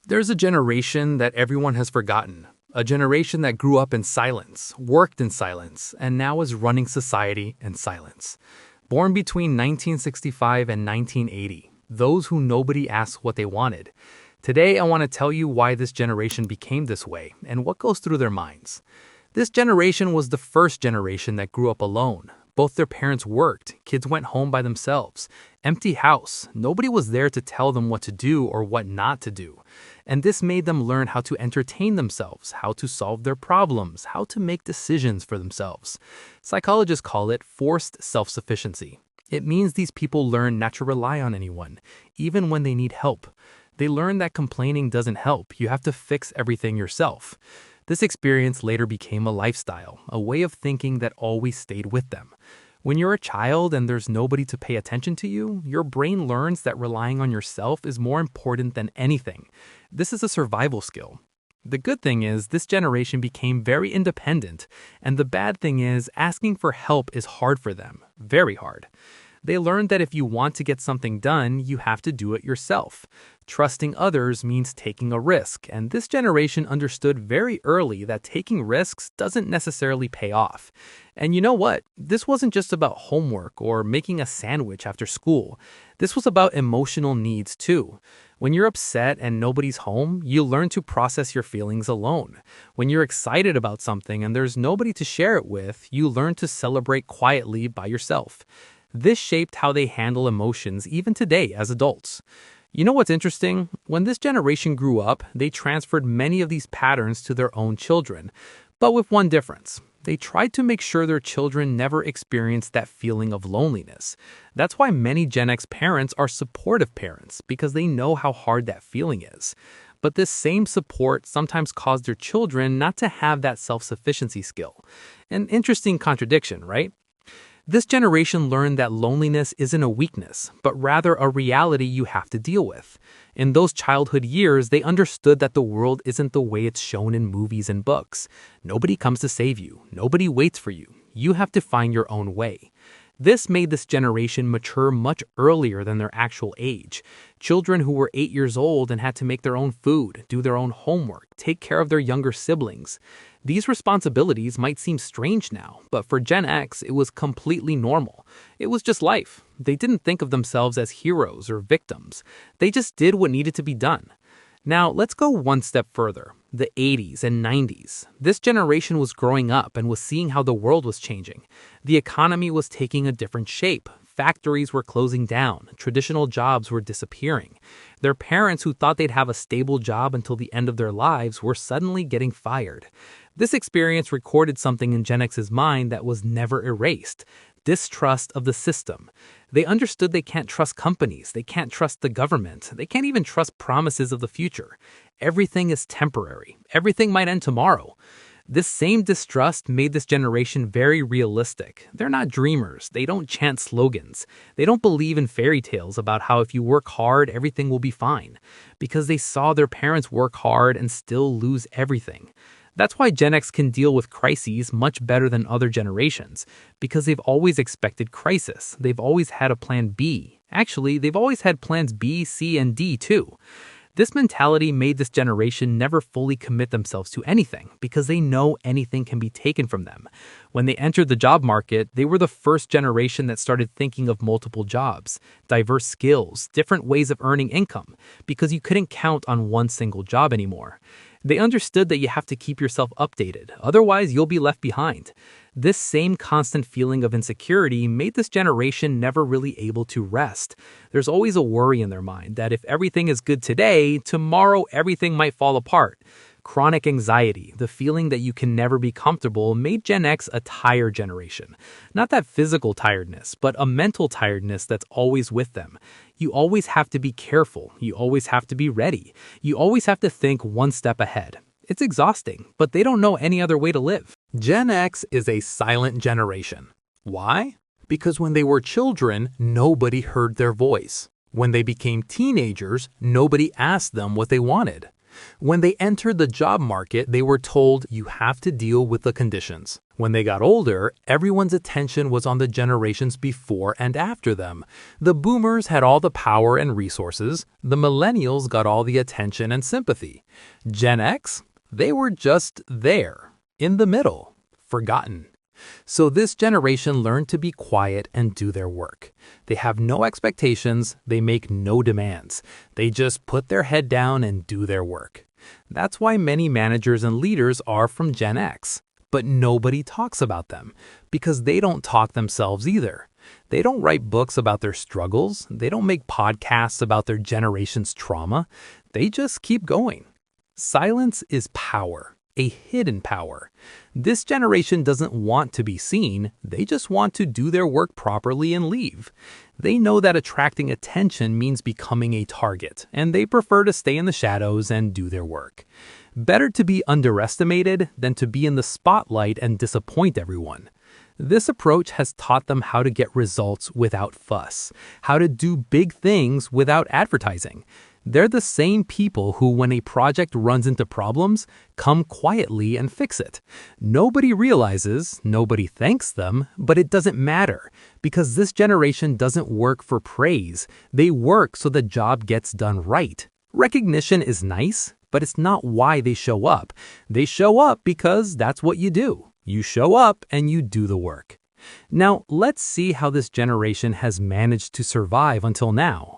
There's a generation that everyone has forgotten, a generation that grew up in silence, worked in silence, and now is running society in silence. Born between 1965 and 1980, those who nobody asked what they wanted. Today, I want to tell you why this generation became this way and what goes through their minds. This generation was the first generation that grew up alone. Both their parents worked, kids went home by themselves. Empty house, nobody was there to tell them what to do or what not to do. And this made them learn how to entertain themselves, how to solve their problems, how to make decisions for themselves. Psychologists call it forced self-sufficiency. It means these people learn not to rely on anyone, even when they need help. They learn that complaining doesn't help, you have to fix everything yourself. This experience later became a lifestyle, a way of thinking that always stayed with them. When you're a child and there's nobody to pay attention to you, your brain learns that relying on yourself is more important than anything. This is a survival skill. The good thing is this generation became very independent, and the bad thing is asking for help is hard for them, very hard. They learned that if you want to get something done, you have to do it yourself. Trusting others means taking a risk, and this generation understood very early that taking risks doesn't necessarily pay off. And you know what? This wasn't just about homework or making a sandwich after school. This was about emotional needs too. When you're upset and nobody's home, you learn to process your feelings alone. When you're excited about something and there's nobody to share it with, you learn to celebrate quietly by yourself. This shaped how they handle emotions even today as adults. You know what's interesting? When this generation grew up, they transferred many of these patterns to their own children, but with one difference. They tried to make sure their children never experienced that feeling of loneliness. That's why many Gen X parents are supportive parents, because they know how hard that feeling is. But this same support sometimes caused their children not to have that self-sufficiency skill. An interesting contradiction, right? This generation learned that loneliness isn't a weakness, but rather a reality you have to deal with. In those childhood years, they understood that the world isn't the way it's shown in movies and books. Nobody comes to save you. Nobody waits for you. You have to find your own way. This made this generation mature much earlier than their actual age. Children who were 8 years old and had to make their own food, do their own homework, take care of their younger siblings. These responsibilities might seem strange now, but for Gen X, it was completely normal. It was just life. They didn't think of themselves as heroes or victims. They just did what needed to be done. Now, let's go one step further. The 80s and 90s. This generation was growing up and was seeing how the world was changing. The economy was taking a different shape. Factories were closing down. Traditional jobs were disappearing. Their parents, who thought they'd have a stable job until the end of their lives, were suddenly getting fired. This experience recorded something in Gen X's mind that was never erased: distrust of the system. They understood they can't trust companies, they can't trust the government, they can't even trust promises of the future. Everything is temporary. Everything might end tomorrow. This same distrust made this generation very realistic. They're not dreamers. They don't chant slogans. They don't believe in fairy tales about how if you work hard, everything will be fine, because they saw their parents work hard and still lose everything. That's why Gen X can deal with crises much better than other generations, because they've always expected crisis. They've always had a plan B. Actually, they've always had plans B, C, and D too. This mentality made this generation never fully commit themselves to anything, because they know anything can be taken from them. When they entered the job market, they were the first generation that started thinking of multiple jobs, diverse skills, different ways of earning income, because you couldn't count on one single job anymore. They understood that you have to keep yourself updated, otherwise you'll be left behind. This same constant feeling of insecurity made this generation never really able to rest. There's always a worry in their mind that if everything is good today, tomorrow everything might fall apart. Chronic anxiety, the feeling that you can never be comfortable, made Gen X a tired generation. Not that physical tiredness, but a mental tiredness that's always with them. You always have to be careful. You always have to be ready. You always have to think one step ahead. It's exhausting, but they don't know any other way to live. Gen X is a silent generation. Why? Because when they were children, nobody heard their voice. When they became teenagers, nobody asked them what they wanted. When they entered the job market, they were told you have to deal with the conditions. When they got older, everyone's attention was on the generations before and after them. The boomers had all the power and resources. The millennials got all the attention and sympathy. Gen X, they were just there, in the middle, forgotten. So this generation learned to be quiet and do their work. They have no expectations, they make no demands. They just put their head down and do their work. That's why many managers and leaders are from Gen X. But nobody talks about them, because they don't talk themselves either. They don't write books about their struggles, they don't make podcasts about their generation's trauma. They just keep going. Silence is power. A hidden power. This generation doesn't want to be seen, they just want to do their work properly and leave. They know that attracting attention means becoming a target, and they prefer to stay in the shadows and do their work. Better to be underestimated than to be in the spotlight and disappoint everyone. This approach has taught them how to get results without fuss, how to do big things without advertising. They're the same people who, when a project runs into problems, come quietly and fix it. Nobody realizes, nobody thanks them, but it doesn't matter, because this generation doesn't work for praise. They work so the job gets done right. Recognition is nice, but it's not why they show up. They show up because that's what you do. You show up and you do the work. Now, let's see how this generation has managed to survive until now.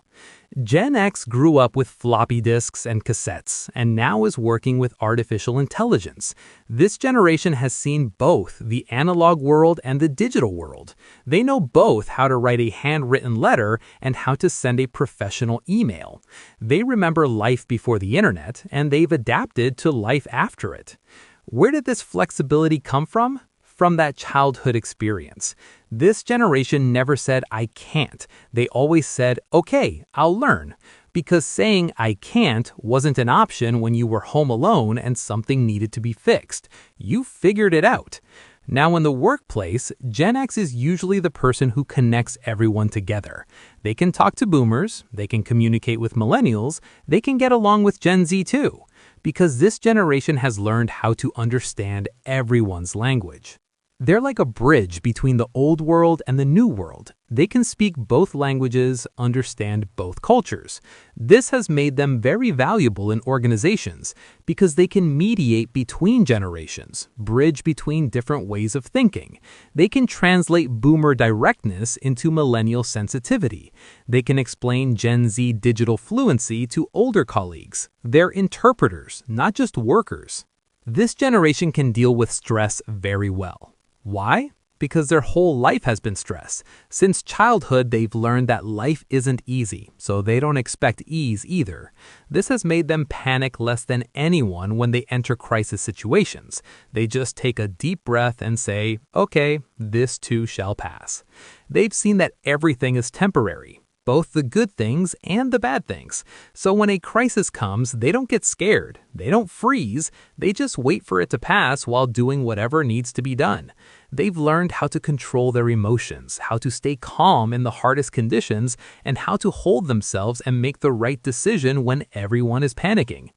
Gen X grew up with floppy disks and cassettes, and now is working with artificial intelligence. This generation has seen both the analog world and the digital world. They know both how to write a handwritten letter and how to send a professional email. They remember life before the internet, and they've adapted to life after it. Where did this flexibility come from? From that childhood experience. This generation never said, I can't. They always said, okay, I'll learn. Because saying I can't wasn't an option when you were home alone and something needed to be fixed. You figured it out. Now in the workplace, Gen X is usually the person who connects everyone together. They can talk to boomers, they can communicate with millennials, they can get along with Gen Z too. Because this generation has learned how to understand everyone's language. They're like a bridge between the old world and the new world. They can speak both languages, understand both cultures. This has made them very valuable in organizations because they can mediate between generations, bridge between different ways of thinking. They can translate boomer directness into millennial sensitivity. They can explain Gen Z digital fluency to older colleagues. They're interpreters, not just workers. This generation can deal with stress very well. Why? Because their whole life has been stress. Since childhood, they've learned that life isn't easy, so they don't expect ease either. This has made them panic less than anyone when they enter crisis situations. They just take a deep breath and say, okay, this too shall pass. They've seen that everything is temporary, both the good things and the bad things. So when a crisis comes, they don't get scared. They don't freeze. They just wait for it to pass while doing whatever needs to be done. They've learned how to control their emotions, how to stay calm in the hardest conditions, and how to hold themselves and make the right decision when everyone is panicking.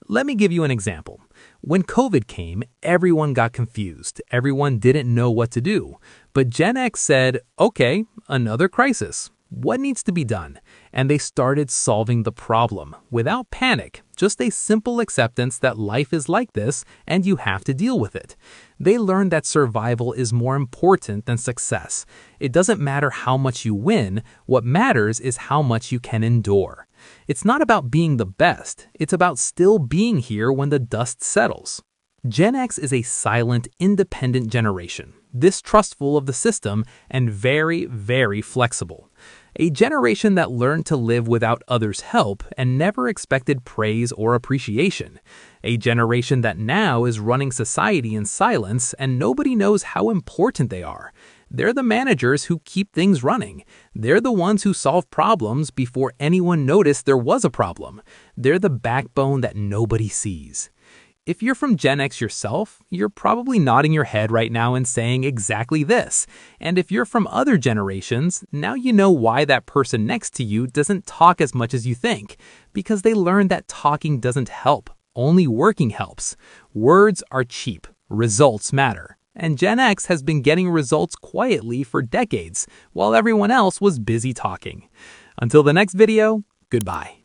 Let me give you an example. When COVID came, everyone got confused. Everyone didn't know what to do. But Gen X said, okay, another crisis. What needs to be done? And they started solving the problem without panic, just a simple acceptance that life is like this and you have to deal with it. They learned that survival is more important than success. It doesn't matter how much you win, what matters is how much you can endure. It's not about being the best, it's about still being here when the dust settles. Gen X is a silent, independent generation, distrustful of the system and very, very flexible. A generation that learned to live without others' help and never expected praise or appreciation. A generation that now is running society in silence and nobody knows how important they are. They're the managers who keep things running. They're the ones who solve problems before anyone noticed there was a problem. They're the backbone that nobody sees. If you're from Gen X yourself, you're probably nodding your head right now and saying exactly this. And if you're from other generations, now you know why that person next to you doesn't talk as much as you think, because they learned that talking doesn't help, only working helps. Words are cheap. Results matter. And Gen X has been getting results quietly for decades, while everyone else was busy talking. Until the next video, goodbye.